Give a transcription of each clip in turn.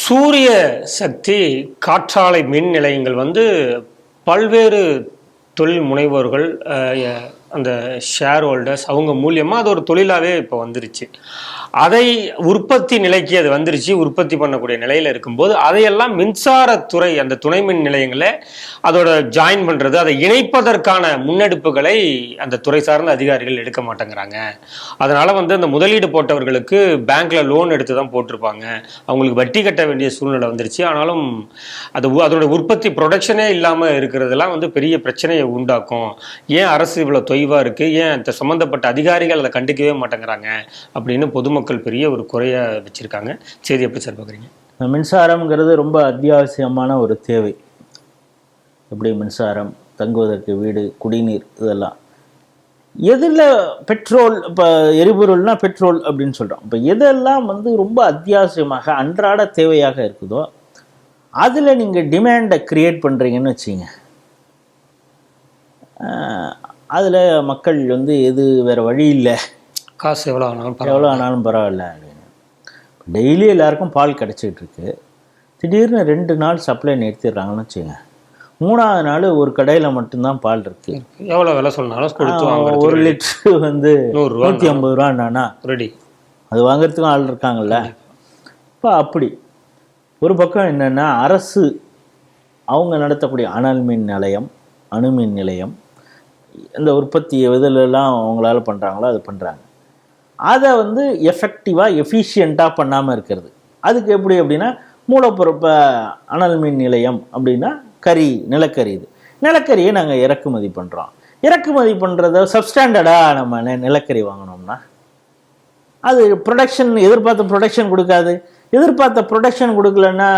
சூரிய சக்தி காற்றாலை மின் நிலையங்கள் பல்வேறு தொழில் முனைவோர்கள் அந்த ஷேர் ஹோல்டர்ஸ் அவங்க மூலியமாக அது ஒரு தொழிலாகவே இப்போ வந்துருச்சு. அதை உற்பத்தி நிலைக்கு அது வந்துருச்சு. உற்பத்தி பண்ணக்கூடிய நிலையில் இருக்கும்போது அதையெல்லாம் மின்சாரத்துறை அந்த துணை மின் நிலையங்களை அதோட ஜாயின் பண்ணுறது, அதை இணைப்பதற்கான முன்னெடுப்புகளை அந்த துறை சார்ந்த அதிகாரிகள் எடுக்க மாட்டேங்கிறாங்க. அதனால் அந்த முதலீடு போட்டவர்களுக்கு பேங்க்கில் லோன் எடுத்து தான் போட்டிருப்பாங்க, அவங்களுக்கு வட்டி கட்ட வேண்டிய சூழ்நிலை வந்துருச்சு. ஆனாலும் அதோட உற்பத்தி ப்ரொடக்ஷனே இல்லாமல் இருக்கிறதெல்லாம் பெரிய பிரச்சனையை உண்டாக்கும். ஏன் அரசு இவ்வளோ தொய்வாக இருக்குது, ஏன் சம்மந்தப்பட்ட அதிகாரிகள் அதை கண்டுக்கவே மாட்டேங்கிறாங்க அப்படின்னு பொதுமக்கள் பெரிய ஒரு குறைய வச்சிருக்காங்க. செய்தி எப்படி சார் பார்க்குறீங்க? மின்சாரம்ங்கிறது ரொம்ப அத்தியாவசியமான ஒரு தேவை. எப்படி மின்சாரம், தங்குவதற்கு வீடு, குடிநீர், இதெல்லாம் எதில் பெட்ரோல், இப்போ எரிபொருள்னா பெட்ரோல் அப்படின்னு சொல்கிறோம். இப்போ எதெல்லாம் ரொம்ப அத்தியாவசியமாக அன்றாட தேவையாக இருக்குதோ அதில் நீங்கள் டிமாண்டை க்ரியேட் பண்ணுறீங்கன்னு வச்சிங்க, அதில் மக்கள் எது வேறு வழி இல்லை, காசு எவ்வளோ ஆனாலும் பரவாயில்ல அப்படின்னு டெய்லி எல்லாருக்கும் பால் கிடச்சிக்கிட்டு இருக்கு. திடீர்னு 2 நாள் சப்ளை நிறுத்திடுறாங்கன்னு வச்சுங்க, 3ஆவது நாள் ஒரு கடையில் மட்டும்தான் பால் இருக்கு. எவ்வளோ விலை சொன்னாலும் 1 லிட்டரு 150 ரூபான்னா ரெடி, அது வாங்கிறதுக்கும் ஆள் இருக்காங்கல்ல. இப்போ அப்படி ஒரு பக்கம் என்னென்னா, அரசு அவங்க நடத்தக்கூடிய அனல் மின் நிலையம், அணுமின் நிலையம், இந்த உற்பத்தி இதிலெல்லாம் அவங்களால பண்ணுறாங்களோ அது பண்ணுறாங்க. அதை எஃபெக்டிவாக எஃபிஷியண்ட்டாக பண்ணாமல் இருக்கிறது. அதுக்கு எப்படி அப்படின்னா, மூலப்பொருள் இப்போ அனல் மின் நிலையம் அப்படின்னா கறி, நிலக்கரி. இது நிலக்கரியை நாங்கள் இறக்குமதி பண்ணுறோம். இறக்குமதி பண்ணுறத சப்ஸ்டாண்டர்டாக நம்ம நிலக்கரி வாங்கினோம்னா அது ப்ரொடக்ஷன், எதிர்பார்த்த ப்ரொடக்ஷன் கொடுக்காது. எதிர்பார்த்த ப்ரொடக்ஷன் கொடுக்கலன்னா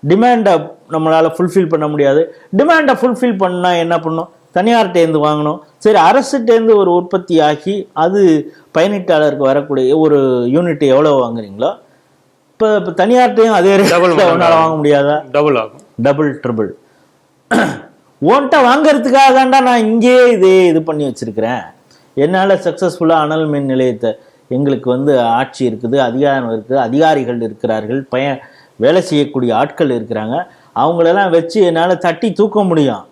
டிமாண்டை நம்மளால் ஃபுல்ஃபில் பண்ண முடியாது. டிமாண்டை ஃபுல்ஃபில் பண்ணால் என்ன பண்ணணும், தனியார்கிட்டேருந்து வாங்கணும். சரி, அரசுகிட்டேருந்து ஒரு உற்பத்தி ஆகி அது பயனீட்டாளருக்கு வரக்கூடிய ஒரு யூனிட் எவ்வளோ வாங்குறீங்களோ, இப்போ தனியார்கிட்டையும் அதே ஒன்றால் வாங்க முடியாதா? டபுள் ஆகும், டபுள் ட்ரிபிள். ஓன்ட்ட வாங்கிறதுக்காக தாண்டா நான் இங்கேயே இது பண்ணி வச்சுருக்கிறேன். என்னால் சக்ஸஸ்ஃபுல்லாக அனல் மின் நிலையத்தை, எங்களுக்கு ஆட்சி இருக்குது, அதிகாரம் இருக்குது, அதிகாரிகள் இருக்கிறார்கள், வேலை செய்யக்கூடிய ஆட்கள் இருக்கிறாங்க, அவங்களெல்லாம் வச்சு என்னால் தட்டி தூக்க முடியும்.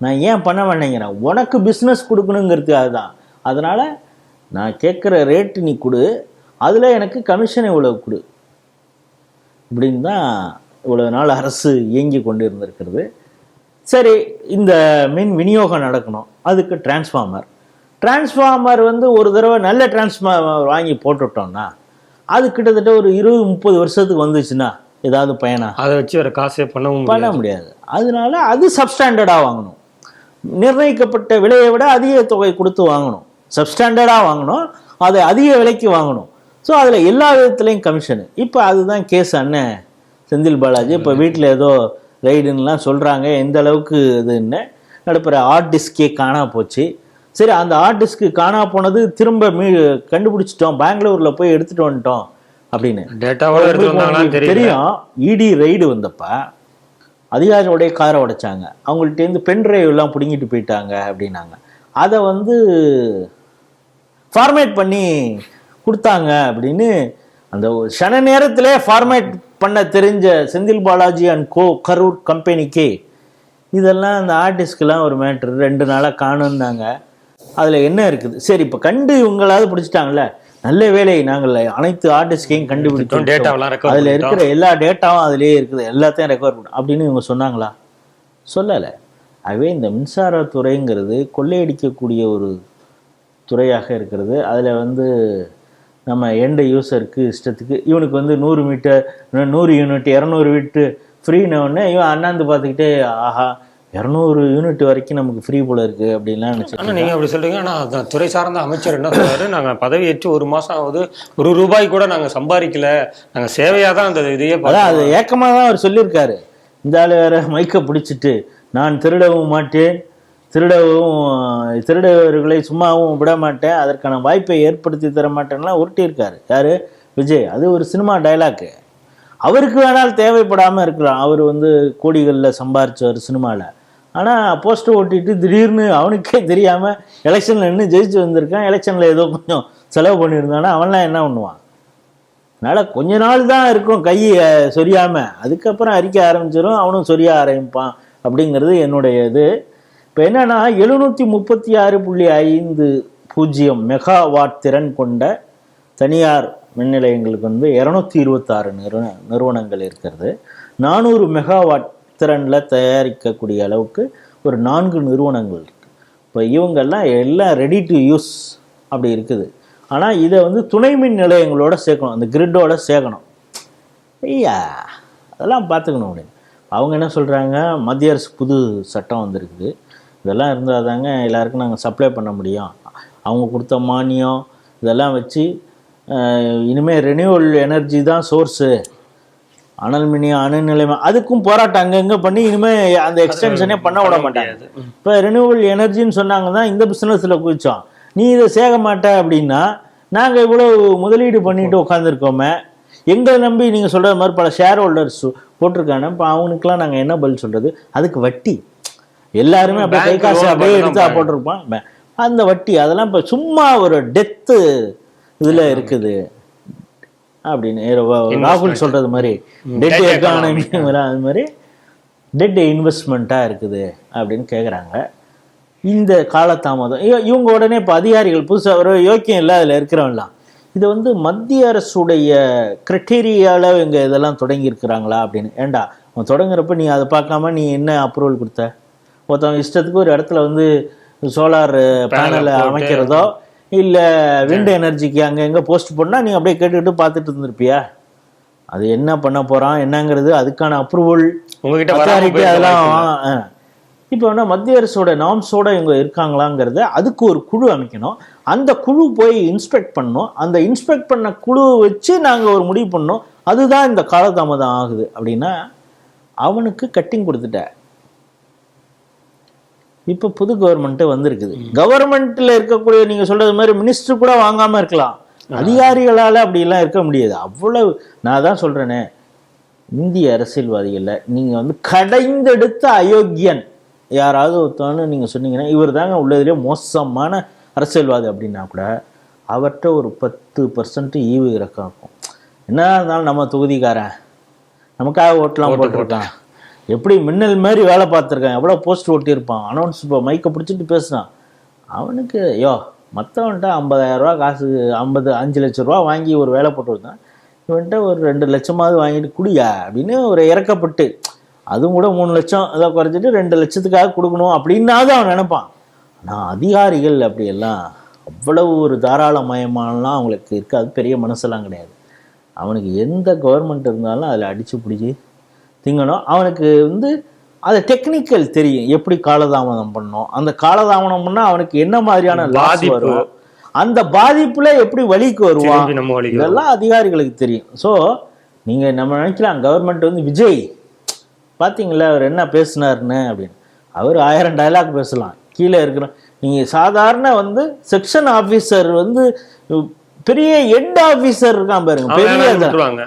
நான் ஏன் பண்ண மாட்டேங்கிறேன்? உனக்கு பிஸ்னஸ் கொடுக்கணுங்கிறதுக்காக தான். அதனால் நான் கேட்குற ரேட்டு நீ கொடு, அதில் எனக்கு கமிஷன் இவ்வளோ கொடு இப்படின்னு தான் இவ்வளோ நாள் அரசு இயங்கி கொண்டு இருந்திருக்கிறது. சரி, இந்த மின் விநியோகம் நடக்கணும், அதுக்கு டிரான்ஸ்ஃபார்மர் ஒரு தடவை நல்ல டிரான்ஸ்ஃபார்மர் வாங்கி போட்டுவிட்டோம்னா அது கிட்டத்தட்ட ஒரு 20-30 வருஷத்துக்கு வந்துச்சுன்னா ஏதாவது பயனா? அதை வச்சு வேறு காசே பண்ண முடியாது. அதனால அது சப்ஸ்டாண்டர்டாக வாங்கணும். நிர்ணயிக்கப்பட்ட விலையை விட அதிக தொகை கொடுத்து வாங்கணும். சப்ஸ்டாண்டர்டாக வாங்கணும், அதை அதிக விலைக்கு வாங்கணும். ஸோ அதில் எல்லா விதத்துலேயும் கமிஷனு. இப்போ அதுதான் கேஸ் அண்ணன் செந்தில் பாலாஜி. இப்போ வீட்டில் ஏதோ ரைடுன்னெலாம் சொல்கிறாங்க. எந்த அளவுக்கு இதுன்னு நடுப்புற ஹார்ட் டிஸ்கே காணா போச்சு. சரி, அந்த ஹார்ட் டிஸ்க்கு காணா போனது திரும்ப கண்டுபிடிச்சிட்டோம், பெங்களூரில் போய் எடுத்துகிட்டு வந்துட்டோம் அப்படின்னு தெரியும். இடி ரைடு வந்தப்ப அதிகாரியோடைய காரை உடைச்சாங்க, அவங்கள்ட்டேருந்து பென்ட்ரைவ் எல்லாம் பிடுங்கிட்டு போயிட்டாங்க அப்படின்னாங்க. அதை ஃபார்மேட் பண்ணி கொடுத்தாங்க அப்படின்னு அந்த க்ஷண நேரத்தில் ஃபார்மேட் பண்ண தெரிஞ்ச செந்தில் பாலாஜி அண்ட் கரூர் கம்பெனிக்கு இதெல்லாம் அந்த ஆர்டிஸ்ட்கெலாம் ஒரு மேட்ரு 2 நாளாக காணுன்னாங்க. அதில் என்ன இருக்குது? சரி, இப்போ இவங்களாவது பிடிச்சிட்டாங்கல்ல, நல்ல வேலை, நாங்கள் அனைத்து ஆர்டிஸ்டையும் கண்டுபிடிச்சோம், அதில் இருக்கிற எல்லா டேட்டாவும் அதிலேயே இருக்குது, எல்லாத்தையும் ரெக்கவர் பண்ண அப்படின்னு இவங்க சொன்னாங்களா? சொல்லலை. ஆகவே இந்த மின்சாரத்துறைங்கிறது கொள்ளையடிக்கக்கூடிய ஒரு துறையாக இருக்கிறது. அதில் நம்ம எண்ட் யூஸருக்கு இஷ்டத்துக்கு இவனுக்கு 100 மீட்டர் 100 யூனிட் 200 யூனிட் ஃப்ரீனவுடனே இவன் அண்ணாந்து பார்த்துக்கிட்டே, ஆஹா 200 யூனிட் வரைக்கும் நமக்கு ஃப்ரீ போல இருக்குது அப்படின்லாம் நினச்சி. ஆனால் நீங்கள் அப்படி சொல்கிறீங்க. ஆனால் துறை சார்ந்த அமைச்சர் என்ன சொல்கிறாரு, நாங்கள் பதவியேற்று 1 மாதம் ஆகுது, ₹1 கூட நாங்கள் சம்பாதிக்கல, நாங்கள் சேவையாக தான் அந்த இதையே. அதான் அது ஏக்கமாக தான் அவர் சொல்லியிருக்காரு. இந்த ஆள் வேறு மைக்கை பிடிச்சிட்டு நான் திருடவும் மாட்டேன், திருடவர்களை சும்மாவும் விட மாட்டேன், அதற்கான வாய்ப்பை ஏற்படுத்தி தர மாட்டேன்லாம் உருட்டியிருக்காரு. யார்? விஜய். அது ஒரு சினிமா டைலாக்கு. அவருக்கு வேணால் தேவைப்படாமல் இருக்கலாம், அவர் கோடிகளில் சம்பாரிச்சவர் சினிமாவில். ஆனால் போஸ்டர் ஓட்டிட்டு திடீர்னு அவனுக்கே தெரியாமல் எலெக்ஷனில் நின்று ஜெயிச்சு வந்திருக்கான். எலெக்ஷனில் ஏதோ கொஞ்சம் செலவு பண்ணியிருந்தானா அவன்லாம் என்ன பண்ணுவான்? அதனால் கொஞ்ச நாள் தான் இருக்கும் கை சொரியாமல், அதுக்கப்புறம் அரிக்க ஆரம்பிச்சிடும், அவனும் சொரிய ஆரம்பிப்பான் அப்படிங்கிறது என்னுடைய இது. இப்போ என்னென்னா 736.50 மெகாவாட் திறன் கொண்ட தனியார் மின் நிலையங்களுக்கு வந்து 226 நிறுவனங்கள் இருக்கிறது. 400 மெகாவாட் திறனில் தயாரிக்கக்கூடிய அளவுக்கு ஒரு 4 நிறுவனங்கள் இருக்குது. இப்போ இவங்கெல்லாம் எல்லாம் ரெடி டு யூஸ் அப்படி இருக்குது. ஆனால் இதை வந்து துணை மின் நிலையங்களோட சேர்க்கணும், அந்த கிரிட்டோட சேர்க்கணும். ஐயா அதெல்லாம் பார்த்துக்கணும் அப்படின்னு அவங்க என்ன சொல்கிறாங்க, மத்திய அரசு புது சட்டம் வந்திருக்குது, இதெல்லாம் இருந்தால் தாங்க எல்லாருக்கும் நாங்கள் சப்ளை பண்ண முடியும், அவங்க கொடுத்த மானியம் இதெல்லாம் வச்சு இனிமேல் ரெனியூவல் எனர்ஜி தான் சோர்ஸு, அனல் மினியம் அணு நிலையம் அதுக்கும் போராட்டம் அங்கங்கே பண்ணி இனிமேல் அந்த எக்ஸ்டென்ஷனே பண்ண விட மாட்டாங்க. இப்போ ரெனியூவல் எனர்ஜின்னு சொன்னாங்க தான் இந்த பிஸ்னஸில் குதிச்சோம், நீ இதை சேக மாட்ட அப்படின்னா நாங்கள் இவ்வளோ முதலீடு பண்ணிட்டு உட்காந்துருக்கோமே, எங்களை நம்பி நீங்கள் சொல்கிற மாதிரி பல ஷேர் ஹோல்டர்ஸ் போட்டிருக்காங்க, இப்போ அவனுக்குலாம் நாங்கள் என்ன பதில் சொல்கிறது? அதுக்கு வட்டி எல்லாருமே அப்படியே கை காசு அப்படியே எடுத்து போட்டிருப்பான், அந்த வட்டி அதெல்லாம் இப்போ சும்மா ஒரு டெத்து இதில் இருக்குது அப்படின்னு ராகுல் சொல்கிறது மாதிரி டெட் எக்கானமி அது மாதிரி டெட் இன்வெஸ்ட்மெண்ட்டாக இருக்குது அப்படின்னு கேட்குறாங்க. இந்த காலதாமதம் இவங்க உடனே இப்போ அதிகாரிகள் புதுசாக ஒரு யோக்கியம் இல்லை அதில் இருக்கிறவங்களாம் இதை வந்து மத்திய அரசுடைய கிரைட்டீரியாவில் இவங்க இதெல்லாம் தொடங்கியிருக்கிறாங்களா அப்படின்னு. ஏண்டா அவன் தொடங்குறப்ப நீ அதை பார்க்காம நீ என்ன அப்ரூவல் கொடுத்த? ஒருத்தவங்க இஷ்டத்துக்கு ஒரு இடத்துல வந்து சோலார் பேனலை அமைக்கிறதோ இல்லை விண்ட் எனர்ஜிக்கு அங்கே எங்கே போஸ்ட் பண்ணால் நீ அப்படியே கேட்டுக்கிட்டு பார்த்துட்டு இருந்திருப்பியா? அது என்ன பண்ண போகிறான் என்னங்கிறது அதுக்கான அப்ரூவல் அத்தாரிட்டி அதெல்லாம். இப்போ என்ன மத்திய அரசோட நார்ம்ஸோட இவங்க இருக்காங்களாங்கிறத அதுக்கு ஒரு குழு அமைக்கணும், அந்த குழு போய் இன்ஸ்பெக்ட் பண்ணணும், அந்த இன்ஸ்பெக்ட் பண்ண குழு வச்சு நாங்கள் ஒரு முடிவு பண்ணோம், அதுதான் இந்த காலதாமதம் ஆகுது அப்படின்னா அவனுக்கு கட்டிங் கொடுத்துட்ட. இப்போ புது கவர்மெண்ட்டு வந்திருக்குது, கவர்மெண்ட்டில் இருக்கக்கூடிய நீங்கள் சொல்கிறது மாதிரி மினிஸ்டர் கூட வாங்காமல் இருக்கலாம், அதிகாரிகளால் அப்படிலாம் இருக்க முடியாது. அவ்வளவு நான் தான் சொல்கிறேனே, இந்திய அரசியல்வாதிகளில் நீங்கள் வந்து கடைந்தெடுத்த அயோக்கியன் யாராவது ஒருத்தவன்னு நீங்கள் சொன்னீங்கன்னா இவர் தாங்க உள்ளதுலேயே மோசமான அரசியல்வாதி அப்படின்னா கூட அவர்கிட்ட ஒரு 10% ஈவு இறக்கம் இருக்கும். என்ன இருந்தாலும் நம்ம தொகுதிக்காரன் நமக்காக ஓட்டெலாம் போட்டிருக்கான், எப்படி மின்னல் மாதிரி வேலை பார்த்துருக்கான், எவ்வளோ போஸ்ட் ஓட்டியிருப்பான், அனௌன்ஸ் இப்போ மைக்கை பிடிச்சிட்டு பேசுனான், அவனுக்கு ஐயோ மற்றவன்ட்ட 50,000 ரூபா காசு 5 லட்ச ரூபா வாங்கி ஒரு வேலை போட்டு வந்தான், இவன்ட்ட ஒரு 2 லட்சமாவது வாங்கிட்டு குடியா அப்படின்னு ஒரு இறக்கப்பட்டு, அதுவும் கூட 3 லட்சம் அதை குறைச்சிட்டு 2 லட்சத்துக்காக கொடுக்கணும் அப்படின்னாவது அவன் நினைப்பான். ஆனால் அதிகாரிகள் அப்படியெல்லாம் அவ்வளவு ஒரு தாராளமயமானலாம் அவங்களுக்கு இருக்காது, பெரிய மனசெல்லாம் கிடையாது. அவனுக்கு எந்த கவர்மெண்ட் இருந்தாலும் அதில் அடித்து பிடிச்சி திங்கணும். அவனுக்கு வந்து அது டெக்னிக்கல் தெரியும், எப்படி காலதாமதம் பண்ணணும், அந்த காலதாமதம் பண்ணால் அவனுக்கு என்ன மாதிரியான லாஸ் வரும், அந்த பாதிப்பில் எப்படி வழிக்கு வருவான், இதெல்லாம் அதிகாரிகளுக்கு தெரியும். ஸோ நீங்கள் நம்ம நினைக்கலாம் கவர்மெண்ட் வந்து விஜய் பார்த்தீங்களா அவர் என்ன பேசினார்னு அப்படின்னு, அவர் 1000 டைலாக் பேசலாம், கீழே இருக்கிறோம். நீங்கள் சாதாரண வந்து செக்ஷன் ஆஃபீஸர் வந்து பெரிய ஹெட் ஆஃபீஸர் இருக்கான் பாருங்க, பெரிய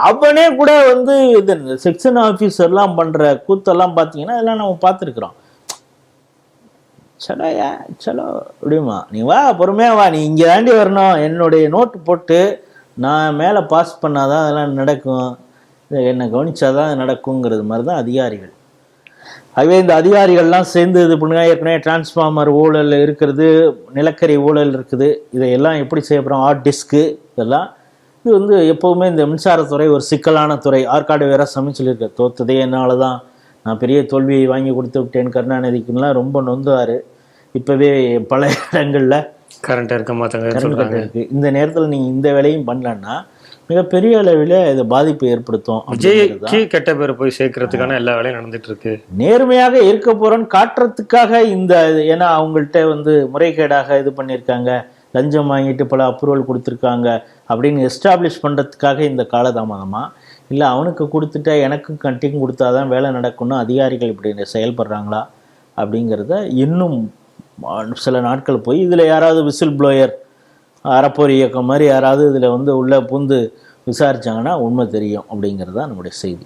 அவனே கூட வந்து இது செக்ஷன் ஆஃபீஸர்லாம் பண்ணுற கூத்தெல்லாம் பார்த்தீங்கன்னா இதெல்லாம் நம்ம பார்த்துருக்குறோம். சலோயா சலோ அப்படிமா, நீ வா பொறுமையாக வா, நீ இங்கே தாண்டி வரணும், என்னுடைய நோட்டு போட்டு நான் மேலே பாஸ் பண்ணாதான் அதெல்லாம் நடக்கும், என்னை கவனிச்சாதான் நடக்குங்கிறது மாதிரி தான் அதிகாரிகள். ஆகவே இந்த அதிகாரிகள்லாம் சேர்ந்து இது பண்ணுங்க. ஏற்கனவே டிரான்ஸ்ஃபார்மர் ஊழல் இருக்கிறது, நிலக்கரி ஊழல் இருக்குது, இதையெல்லாம் எப்படி செய்ய போகிறோம், ஹார்ட் டிஸ்க்கு இதெல்லாம். இது வந்து எப்போவுமே இந்த மின்சாரத்துறை ஒரு சிக்கலான துறை. ஆற்காடு வேற சமைச்சு சொல்லியிருக்க, தோத்ததே என்னால் தான், நான் பெரிய தோல்வியை வாங்கி கொடுத்து விட்டேன் கருணாநிதிக்குலாம் ரொம்ப நொந்துவார். இப்போவே பல இடங்களில் கரண்ட் இருக்க மாட்டாங்க இருக்கு. இந்த நேரத்தில் நீங்கள் இந்த வேலையும் பண்ணலன்னா மிகப்பெரிய அளவில் இது பாதிப்பு ஏற்படுத்தும். விஜய்க்கு கெட்ட பேர் போய் சேர்க்கறதுக்கான எல்லா வேலையும் நடந்துட்டு இருக்கு. நேர்மையாக இருக்க போறோன்னு காட்டுறதுக்காக இந்த, ஏன்னா அவங்கள்ட்ட வந்து முறைகேடாக இது பண்ணியிருக்காங்க, லஞ்சம் வாங்கிட்டு பல அப்ரூவல் கொடுத்துருக்காங்க அப்படின்னு எஸ்டாப்ளிஷ் பண்ணுறதுக்காக இந்த காலதாமதமா, இல்லை அவனுக்கு கொடுத்துட்டா எனக்கும் கண்டிங் கொடுத்தாதான் வேலை நடக்கும்னு அதிகாரிகள் இப்படி செயல்படுறாங்களா அப்படிங்கிறத இன்னும் சில நாட்கள் போய் இதில் யாராவது விசில் ப்ளோயர் அறப்போர் இயக்கம் மாதிரி யாராவது இதில் வந்து உள்ளே பூந்து விசாரித்தாங்கன்னா உண்மை தெரியும் அப்படிங்கிறது தான் நம்முடைய செய்தி.